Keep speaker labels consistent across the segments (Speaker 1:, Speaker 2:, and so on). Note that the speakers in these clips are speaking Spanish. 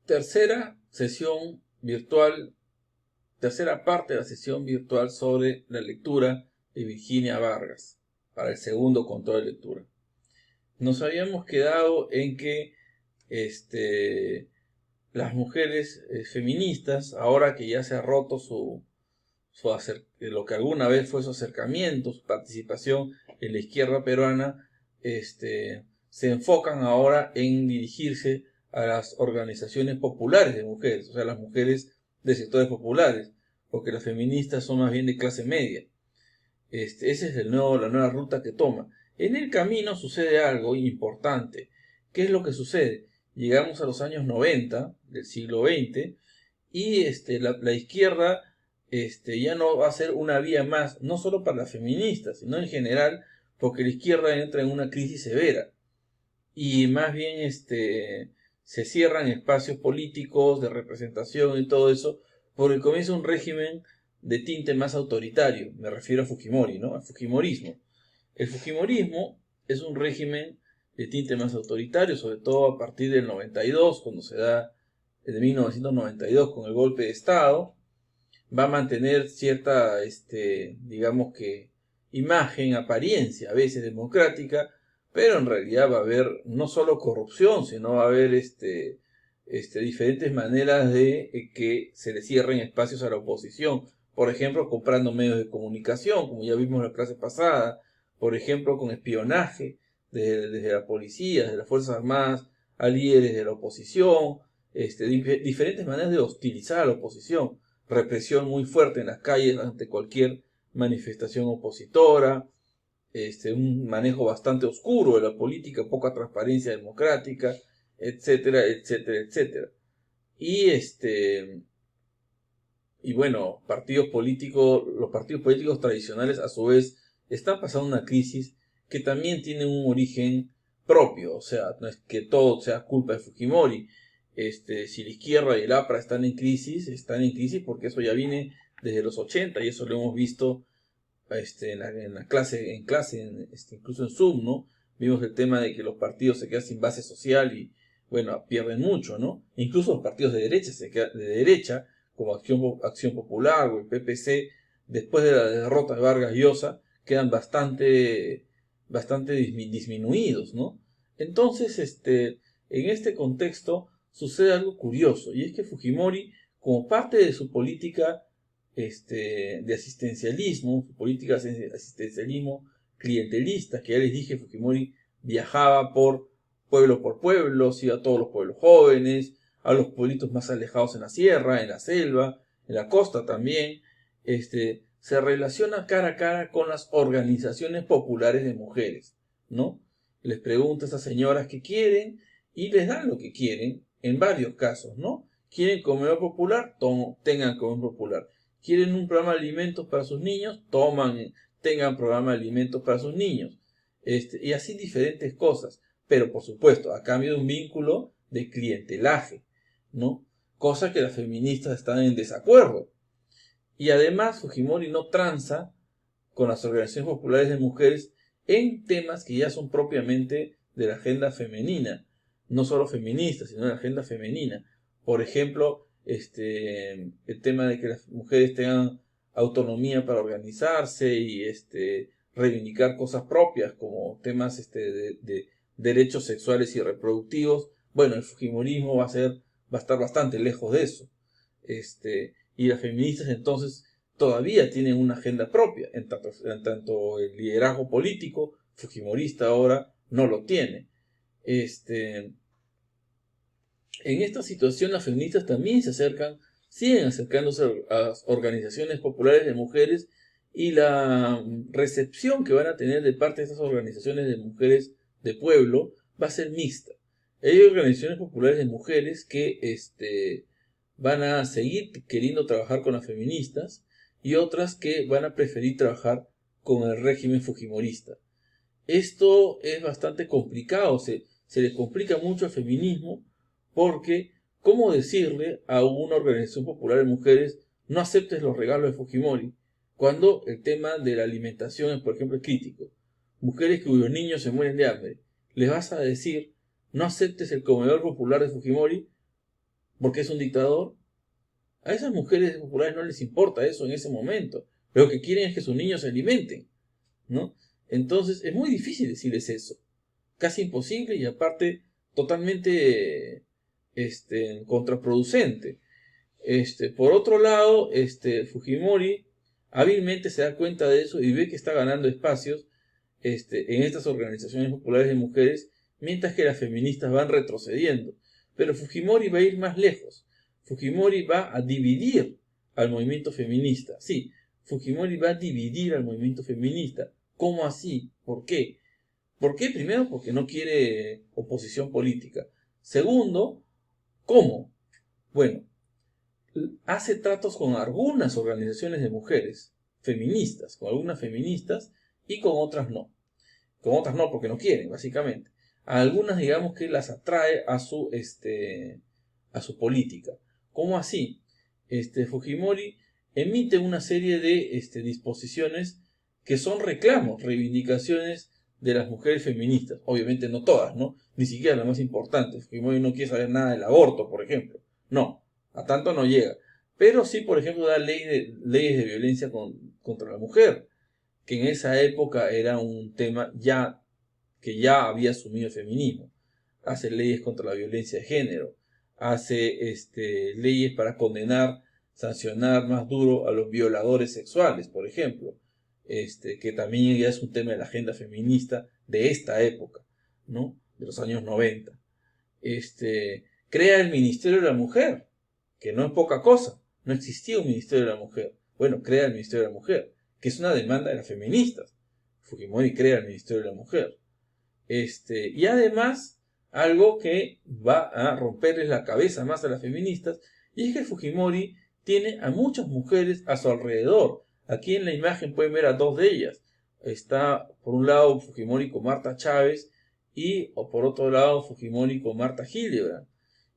Speaker 1: Tercera sesión virtual, tercera parte de la sesión virtual sobre la lectura de Virginia Vargas para el segundo control de lectura. Nos habíamos quedado en que las mujeres feministas, ahora que ya se ha roto lo que alguna vez fue su acercamiento, su participación en la izquierda peruana, se enfocan ahora en dirigirse a las organizaciones populares de mujeres, o sea, las mujeres de sectores populares, porque las feministas son más bien de clase media. Esa es la nueva ruta que toma. En el camino sucede algo importante. ¿Qué es lo que sucede? Llegamos a los años 90 del siglo XX y la izquierda ya no va a ser una vía más, no solo para las feministas, sino en general, porque la izquierda entra en una crisis severa y más bien se cierran espacios políticos de representación y todo eso, porque comienza un régimen de tinte más autoritario. Me refiero a Fujimori, ¿no? Al Fujimorismo. El Fujimorismo es un régimen de tinte más autoritario, sobre todo a partir del 92, cuando se da, de 1992, con el golpe de Estado. Va a mantener cierta, digamos que, imagen, apariencia, a veces democrática, pero en realidad va a haber no solo corrupción, sino va a haber diferentes maneras de que se le cierren espacios a la oposición. Por ejemplo, comprando medios de comunicación, como ya vimos en la clase pasada. Por ejemplo, con espionaje desde la policía, desde las Fuerzas Armadas, a líderes de la oposición. Diferentes maneras de hostilizar a la oposición. Represión muy fuerte en las calles ante cualquier manifestación opositora. Un manejo bastante oscuro de la política, poca transparencia democrática, etcétera, etcétera, etcétera. Y bueno, los partidos políticos tradicionales a su vez están pasando una crisis que también tiene un origen propio, o sea, no es que todo sea culpa de Fujimori. Si la izquierda y el APRA están en crisis porque eso ya viene desde los 80 y eso lo hemos visto en clase, incluso en Zoom, ¿no? Vimos el tema de que los partidos se quedan sin base social y, bueno, pierden mucho, ¿no? Incluso los partidos de derecha, como Acción Popular o el PPC, después de la derrota de Vargas Llosa, quedan bastante disminuidos, ¿no? Entonces, en este contexto sucede algo curioso, y es que Fujimori, como parte de su política de asistencialismo, su política de asistencialismo clientelista, que ya les dije, Fujimori viajaba por pueblo, iba a todos los pueblos jóvenes, a los pueblitos más alejados en la sierra, en la selva, en la costa también, se relaciona cara a cara con las organizaciones populares de mujeres, ¿no? Les pregunta a esas señoras qué quieren y les dan lo que quieren en varios casos, ¿no? ¿Quieren comedor popular? Tengan comedor popular. ¿Quieren un programa de alimentos para sus niños? Tengan programa de alimentos para sus niños. Y así diferentes cosas. Pero por supuesto, a cambio de un vínculo de clientelaje, ¿no? Cosa que las feministas están en desacuerdo. Y además, Fujimori no tranza con las organizaciones populares de mujeres en temas que ya son propiamente de la agenda femenina. No solo feminista, sino de la agenda femenina. Por ejemplo, el tema de que las mujeres tengan autonomía para organizarse y reivindicar cosas propias como temas de derechos sexuales y reproductivos. Bueno, el fujimorismo va a estar bastante lejos de eso. Y las feministas entonces todavía tienen una agenda propia, en tanto el liderazgo político fujimorista ahora no lo tiene. En esta situación las feministas también siguen acercándose a las organizaciones populares de mujeres y la recepción que van a tener de parte de estas organizaciones de mujeres de pueblo va a ser mixta. Hay organizaciones populares de mujeres que van a seguir queriendo trabajar con las feministas y otras que van a preferir trabajar con el régimen fujimorista. Esto es bastante complicado, se les complica mucho al feminismo porque, ¿cómo decirle a una organización popular de mujeres no aceptes los regalos de Fujimori? Cuando el tema de la alimentación, por ejemplo, es crítico. Mujeres cuyos niños se mueren de hambre. ¿Les vas a decir no aceptes el comedor popular de Fujimori? porque es un dictador. A esas mujeres populares no les importa eso en ese momento. Lo que quieren es que sus niños se alimenten, ¿no? Entonces es muy difícil decirles eso. Casi imposible y aparte totalmente contraproducente. Por otro lado, Fujimori hábilmente se da cuenta de eso y ve que está ganando espacios en estas organizaciones populares de mujeres, mientras que las feministas van retrocediendo. Pero Fujimori va a ir más lejos. Fujimori va a dividir al movimiento feminista. Sí, Fujimori va a dividir al movimiento feminista. ¿Cómo así? ¿Por qué? ¿Por qué? Primero, porque no quiere oposición política. Segundo, ¿cómo? Bueno, hace tratos con algunas organizaciones de mujeres feministas, con algunas feministas y con otras no. Con otras no, porque no quieren, básicamente. A algunas, digamos que las atrae a su política. ¿Cómo así? Fujimori emite una serie de disposiciones que son reclamos, reivindicaciones de las mujeres feministas. Obviamente no todas, ¿no? Ni siquiera las más importantes. Fujimori no quiere saber nada del aborto, por ejemplo. No, a tanto no llega. Pero sí, por ejemplo, da leyes de violencia contra la mujer, que en esa época era un tema que ya había asumido el feminismo. Hace leyes contra la violencia de género, hace leyes para condenar, sancionar más duro a los violadores sexuales, por ejemplo, que también ya es un tema de la agenda feminista de esta época, ¿no? De los años 90. Crea el Ministerio de la Mujer, que no es poca cosa, no existía un Ministerio de la Mujer. Bueno, crea el Ministerio de la Mujer, que es una demanda de las feministas. Fujimori crea el Ministerio de la Mujer. Y además, algo que va a romperles la cabeza más a las feministas, y es que Fujimori tiene a muchas mujeres a su alrededor. Aquí en la imagen pueden ver a dos de ellas. Está por un lado Fujimori con Marta Chávez y por otro lado Fujimori con Marta Hildebrand.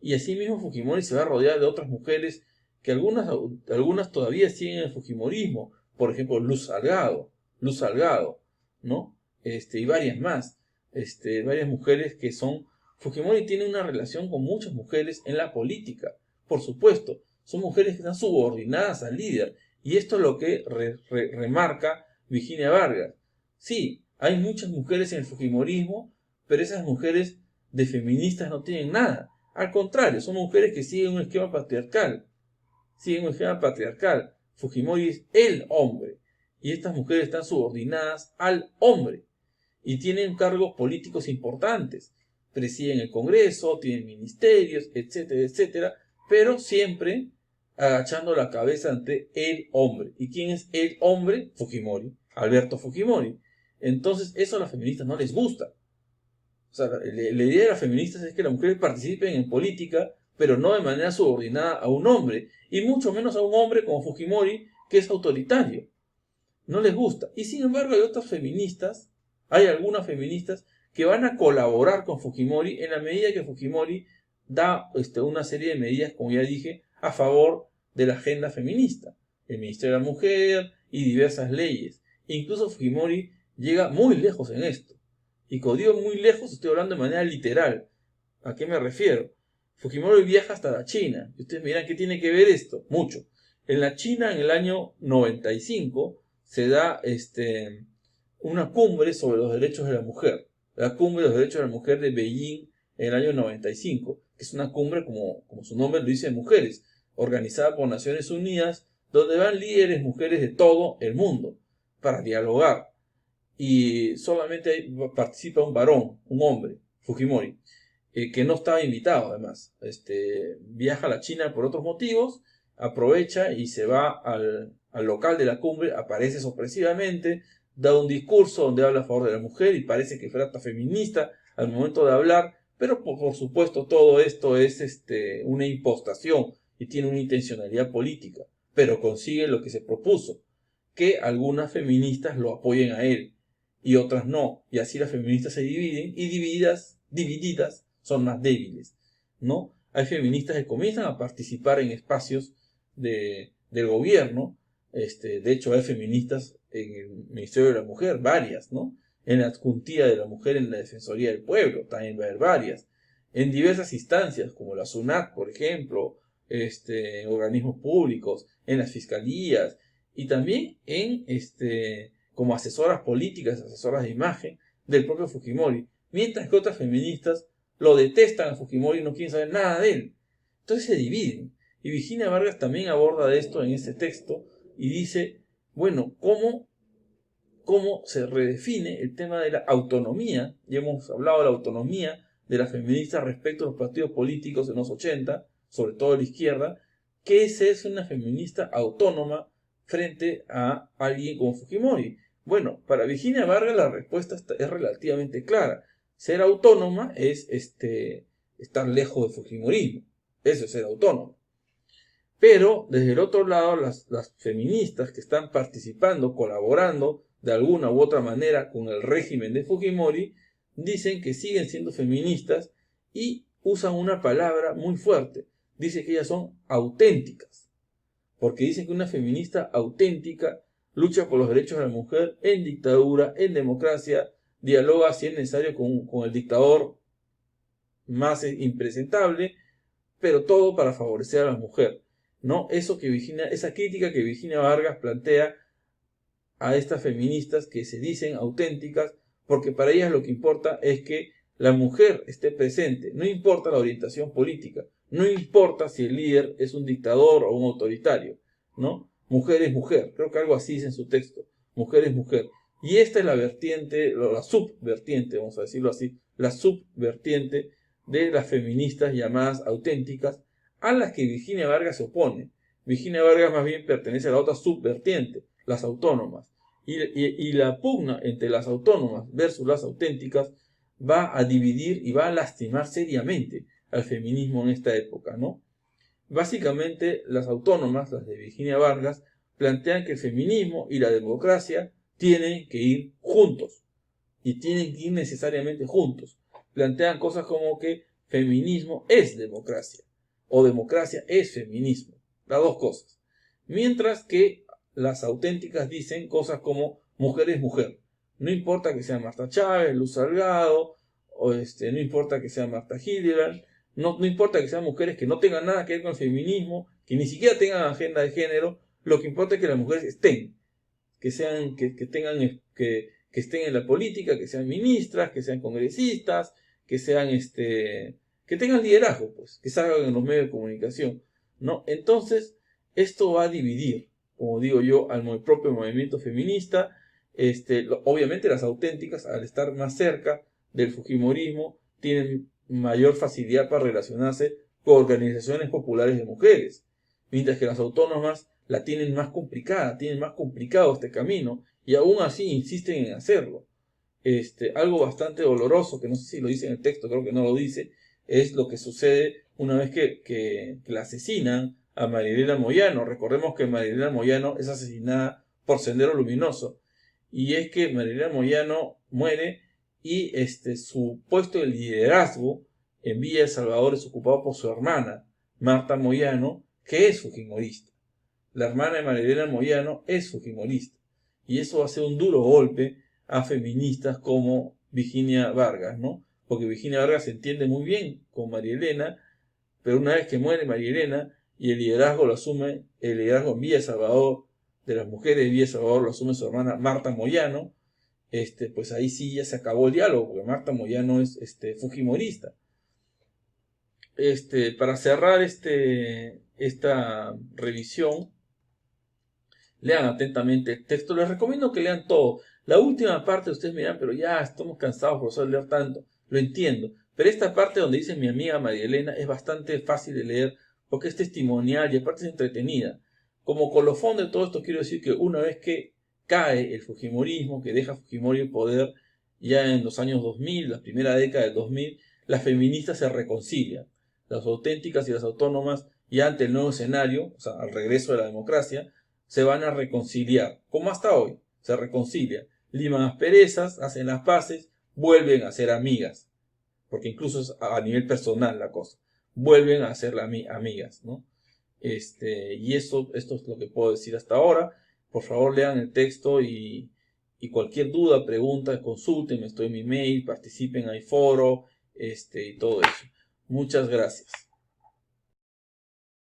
Speaker 1: Y así mismo Fujimori se va a rodear de otras mujeres que algunas todavía siguen el Fujimorismo. Por ejemplo, Luz Salgado, ¿no? Y varias más. Varias mujeres que son... Fujimori tiene una relación con muchas mujeres en la política, por supuesto. Son mujeres que están subordinadas al líder. Y esto es lo que remarca Virginia Vargas. Sí, hay muchas mujeres en el Fujimorismo, pero esas mujeres de feministas no tienen nada. Al contrario, son mujeres que siguen un esquema patriarcal. Fujimori es el hombre. Y estas mujeres están subordinadas al hombre. Y tienen cargos políticos importantes. Presiden el Congreso, tienen ministerios, etcétera, etcétera. Pero siempre agachando la cabeza ante el hombre. ¿Y quién es el hombre? Fujimori. Alberto Fujimori. Entonces, eso a las feministas no les gusta. O sea, la idea de las feministas es que las mujeres participen en política, pero no de manera subordinada a un hombre, y mucho menos a un hombre como Fujimori, que es autoritario. No les gusta. Y sin embargo hay algunas feministas que van a colaborar con Fujimori en la medida que Fujimori da una serie de medidas, como ya dije, a favor de la agenda feminista. El Ministerio de la Mujer y diversas leyes. Incluso Fujimori llega muy lejos en esto. Y cuando digo muy lejos, estoy hablando de manera literal. ¿A qué me refiero? Fujimori viaja hasta la China. Y ustedes me dirán, ¿qué tiene que ver esto? Mucho. En la China, en el año 95, se da una cumbre sobre los derechos de la mujer. La cumbre de los derechos de la mujer de Beijing en el año 95. Que es una cumbre, como su nombre lo dice, de mujeres. Organizada por Naciones Unidas, donde van líderes mujeres de todo el mundo para dialogar. Y solamente participa un varón, un hombre, Fujimori, que no estaba invitado además. Viaja a la China por otros motivos, aprovecha y se va al local de la cumbre, aparece sorpresivamente, da un discurso donde habla a favor de la mujer y parece que fuera hasta feminista al momento de hablar, pero por supuesto todo esto es una impostación y tiene una intencionalidad política, pero consigue lo que se propuso, que algunas feministas lo apoyen a él y otras no, y así las feministas se dividen y divididas son más débiles, ¿no? Hay feministas que comienzan a participar en espacios del gobierno, de hecho hay feministas en el Ministerio de la Mujer, varias, ¿no? En la adjuntía de la mujer en la Defensoría del Pueblo, también va a haber varias. en diversas instancias, como la SUNAT, por ejemplo, en organismos públicos, en las fiscalías, y también como asesoras políticas, asesoras de imagen del propio Fujimori, mientras que otras feministas lo detestan a Fujimori y no quieren saber nada de él. Entonces se dividen. Y Virginia Vargas también aborda de esto en este texto y dice, bueno, cómo se redefine el tema de la autonomía. Ya hemos hablado de la autonomía de las feministas respecto a los partidos políticos en los 80, sobre todo de la izquierda, que es una feminista autónoma frente a alguien como Fujimori. Bueno, para Virginia Vargas la respuesta es relativamente clara. Ser autónoma es estar lejos de Fujimorismo. Eso es ser autónomo. Pero desde el otro lado, las feministas que están participando, colaborando de alguna u otra manera con el régimen de Fujimori, dicen que siguen siendo feministas y usan una palabra muy fuerte. Dicen que ellas son auténticas. Porque dicen que una feminista auténtica lucha por los derechos de la mujer en dictadura, en democracia, dialoga si es necesario con el dictador más impresentable, pero todo para favorecer a la mujer. ¿No? Esa crítica que Virginia Vargas plantea a estas feministas que se dicen auténticas, porque para ellas lo que importa es que la mujer esté presente, no importa la orientación política, no importa si el líder es un dictador o un autoritario, ¿no? Mujer es mujer, creo que algo así dice en su texto, mujer es mujer. Y esta es la vertiente, la subvertiente, vamos a decirlo así, la subvertiente de las feministas llamadas auténticas, a las que Virginia Vargas se opone. Virginia Vargas más bien pertenece a la otra subvertiente, las autónomas. Y la pugna entre las autónomas versus las auténticas va a dividir y va a lastimar seriamente al feminismo en esta época, ¿no? Básicamente, las autónomas, las de Virginia Vargas, plantean que el feminismo y la democracia tienen que ir juntos. Y tienen que ir necesariamente juntos. Plantean cosas como que feminismo es democracia. O democracia es feminismo. Las dos cosas. Mientras que las auténticas dicen cosas como mujer es mujer. No importa que sea Marta Chávez, Luz Salgado, no importa que sea Marta Hildebrand, no importa que sean mujeres que no tengan nada que ver con el feminismo, que ni siquiera tengan agenda de género, lo que importa es que las mujeres estén, que estén en la política, que sean ministras, que sean congresistas, que tengan liderazgo, pues, que salgan en los medios de comunicación, ¿no? Entonces, esto va a dividir, como digo yo, al propio movimiento feminista. Obviamente las auténticas, al estar más cerca del fujimorismo, tienen mayor facilidad para relacionarse con organizaciones populares de mujeres, mientras que las autónomas la tienen más complicada, tienen más complicado este camino, y aún así insisten en hacerlo. Algo bastante doloroso, que no sé si lo dice en el texto, creo que no lo dice, es lo que sucede una vez que la asesinan a Marilena Moyano. Recordemos que Marilena Moyano es asesinada por Sendero Luminoso, y es que Marilena Moyano muere y su puesto de liderazgo en Villa El Salvador es ocupado por su hermana, Marta Moyano, que es fujimorista. La hermana de Marilena Moyano es fujimorista, y eso va a ser un duro golpe a feministas como Virginia Vargas, ¿no? Porque Virginia Vargas se entiende muy bien con María Elena, pero una vez que muere María Elena y el liderazgo en Villa Salvador, de las mujeres de Villa Salvador, lo asume su hermana Marta Moyano, pues ahí sí ya se acabó el diálogo, porque Marta Moyano es fujimorista. Para cerrar esta revisión, lean atentamente el texto. Les recomiendo que lean todo. La última parte ustedes me dirán, pero ya estamos cansados, profesor, de leer tanto. Lo entiendo. Pero esta parte donde dice mi amiga María Elena es bastante fácil de leer porque es testimonial y aparte es entretenida. Como colofón de todo esto quiero decir que una vez que cae el fujimorismo, que deja Fujimori el poder ya en los años 2000, la primera década del 2000, las feministas se reconcilian. Las auténticas y las autónomas, ya ante el nuevo escenario, o sea, al regreso de la democracia, se van a reconciliar, como hasta hoy, se reconcilian, liman asperezas, hacen las paces, vuelven a ser amigas, porque incluso es a nivel personal la cosa, vuelven a ser amigas, ¿no? Y esto es lo que puedo decir hasta ahora. Por favor, lean el texto y cualquier duda, pregunta, consulten, estoy en mi mail, participen, hay foro, y todo eso. Muchas gracias.